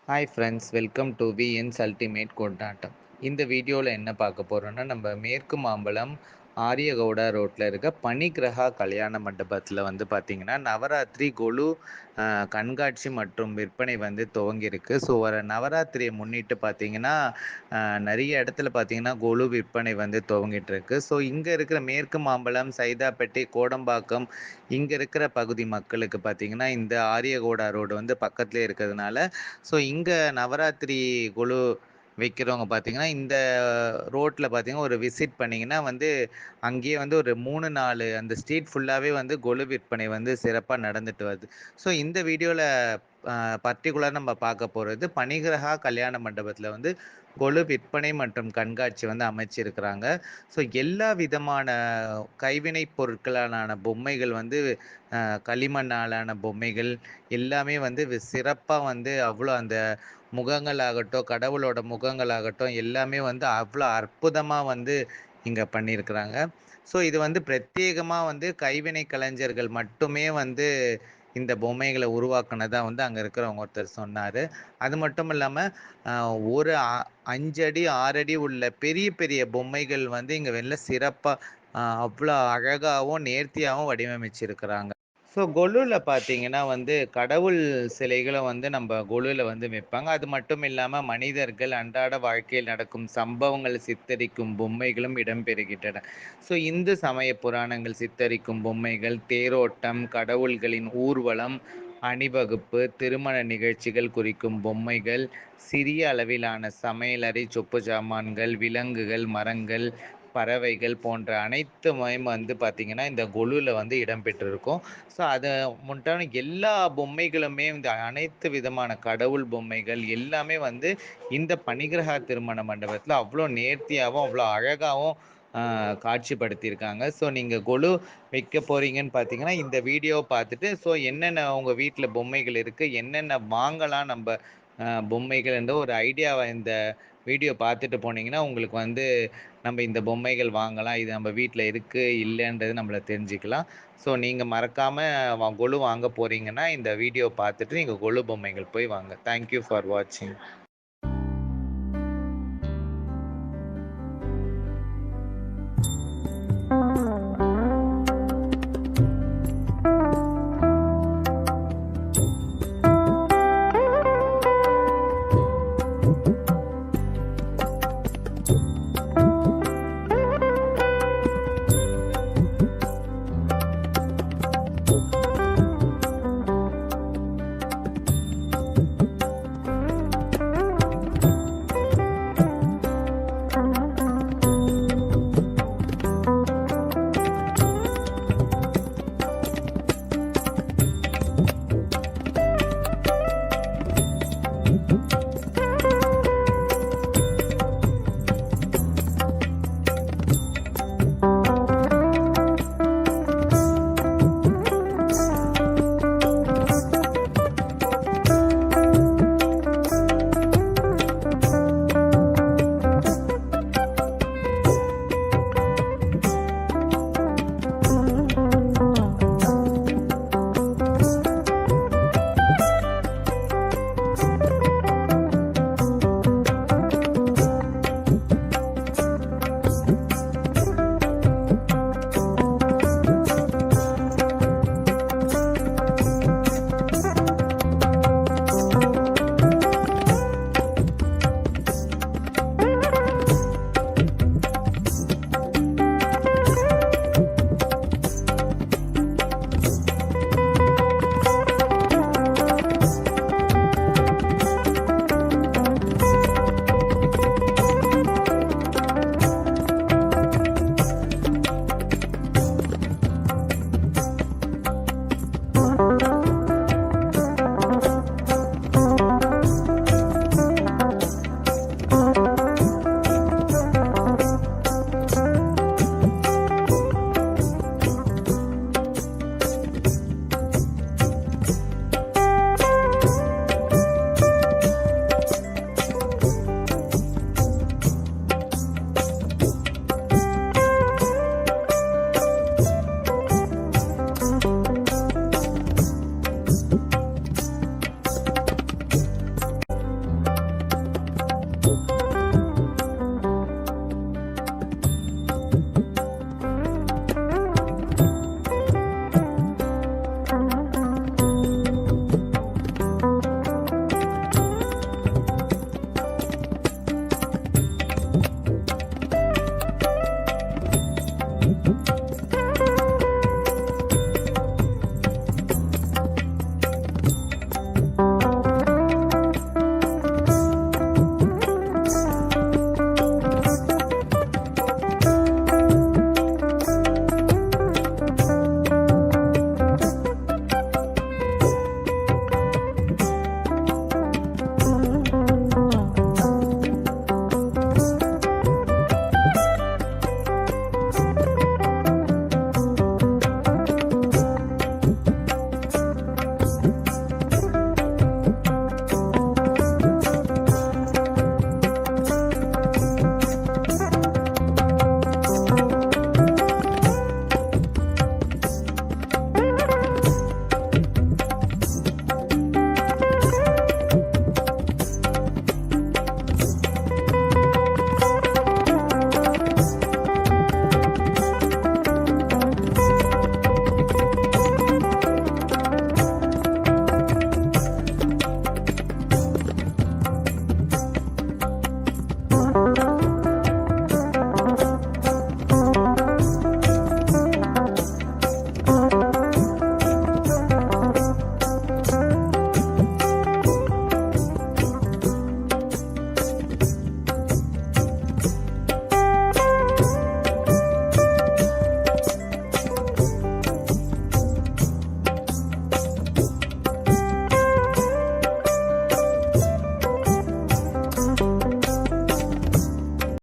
Hi friends, welcome to VNS ultimate கொண்டாட்டம். இந்த வீடியோவில் என்ன பார்க்க போகிறோன்னா, நம்ம மேற்கு மாம்பலம் ஆரியகவுடா ரோட்டில் இருக்க பனிக்கிரகா கல்யாண மண்டபத்தில் வந்து பார்த்திங்கன்னா நவராத்திரி கொலு கண்காட்சி மற்றும் விற்பனை வந்து துவங்கியிருக்கு. ஸோ வர நவராத்திரியை முன்னிட்டு பார்த்திங்கன்னா நிறைய இடத்துல பார்த்திங்கன்னா கொலு விற்பனை வந்து துவங்கிட்டு இருக்கு. ஸோ இங்கே இருக்கிற மேற்கு மாம்பலம், சைதாப்பேட்டை, கோடம்பாக்கம் இங்கே இருக்கிற பகுதி மக்களுக்கு பார்த்திங்கன்னா இந்த ஆரியகவுடா ரோடு வந்து பக்கத்துலேயே இருக்கிறதுனால ஸோ இங்கே நவராத்திரி கொலு வைக்கிறவங்க பார்த்தீங்கன்னா, இந்த ரோட்ல பார்த்தீங்கன்னா, ஒரு விசிட் பண்ணீங்கன்னா வந்து, அங்கேயே வந்து ஒரு 3, 4 அந்த ஸ்ட்ரீட் ஃபுல்லாவே வந்து கொலு விற்பனை வந்து சிறப்பா நடந்துட்டு வருது. ஸோ இந்த வீடியோல பர்ட்டிகுலரா நம்ம பார்க்க போறது, பனிகிரகா கல்யாண மண்டபத்தில வந்து கொலு விற்பனை மற்றும் கண்காட்சி வந்து அமைச்சிருக்கிறாங்க. ஸோ எல்லா விதமான கைவினைப் பொருட்களாலான பொம்மைகள் வந்து களிமண்ணாலான பொம்மைகள் எல்லாமே வந்து சிறப்பா வந்து அவ்வளோ அந்த முகங்களாகட்டும், கடவுளோட முகங்களாகட்டும் எல்லாமே வந்து அவ்வளோ அற்புதமா வந்து இங்க பண்ணியிருக்கிறாங்க. ஸோ இது வந்து பிரத்யேகமா வந்து கைவினை கலைஞர்கள் மட்டுமே வந்து இந்த பொம்மைகள உருவாக்குனதா வந்து அங்க இருக்கிறவங்க ஒருத்தர் சொன்னாரு. அது மட்டும் இல்லாம, அ ஒரு 5 அடி, 6 அடி உள்ள பெரிய பெரிய பொம்மைகள் வந்து இங்க வெல்ல சிறப்பா அவ்வளோ அழகாவும், நேர்த்தியாவும் வடிவமைச்சிருக்கிறாங்க. ஸோ கொலுல பார்த்தீங்கன்னா வந்து, கடவுள் சிலைகள வந்து நம்ப கொலுல வந்து வைப்பாங்க. அது மட்டும் இல்லாம மனிதர்கள் அன்றாட வாழ்க்கையில் நடக்கும் சம்பவங்கள் சித்தரிக்கும் பொம்மைகளும் இடம்பெறுகின்றன. ஸோ இந்து சமய புராணங்கள் சித்தரிக்கும் பொம்மைகள், தேரோட்டம், கடவுள்களின் ஊர்வலம், அணிவகுப்பு, திருமண நிகழ்ச்சிகள் குறிக்கும் பொம்மைகள், சிறிய அளவிலான சமையலறை சொப்பு ஜாமான்கள், விலங்குகள், மரங்கள், பறவைகள் போன்ற அனைத்துமே வந்து பார்த்தீங்கன்னா, இந்த கொலுல வந்து இடம்பெற்றிருக்கும். ஸோ அத முட்டான எல்லா பொம்மைகளுமே இந்த அனைத்து விதமான கடவுள் பொம்மைகள் எல்லாமே வந்து இந்த பனிக்கிரகா திருமண மண்டபத்தில அவ்வளோ நேர்த்தியாவும், அவ்வளோ அழகாவும் காட்சிப்படுத்தியிருக்காங்க. ஸோ நீங்க கொலு வைக்க போறீங்கன்னு பார்த்தீங்கன்னா, இந்த வீடியோவ பார்த்துட்டு, ஸோ என்னென்ன உங்க வீட்ல பொம்மைகள் இருக்கு, என்னென்ன வாங்கலாம் நம்ப பொம்மைகள் என்ற ஒரு ஐடியாவ இந்த வீடியோ பார்த்துட்டு போனீங்கன்னா, உங்களுக்கு வந்து நம்ம இந்த பொம்மைகள் வாங்கலாம். இது நம்ம வீட்ல இருக்கு, இல்லன்றது நம்மள தெரிஞ்சுக்கலாம். ஸோ நீங்க மறக்காம கொலு வாங்க போறீங்கன்னா, இந்த வீடியோ பார்த்துட்டு நீங்க கொலு பொம்மைகள் போய் வாங்க. தேங்க் யூ ஃபார் வாட்சிங்.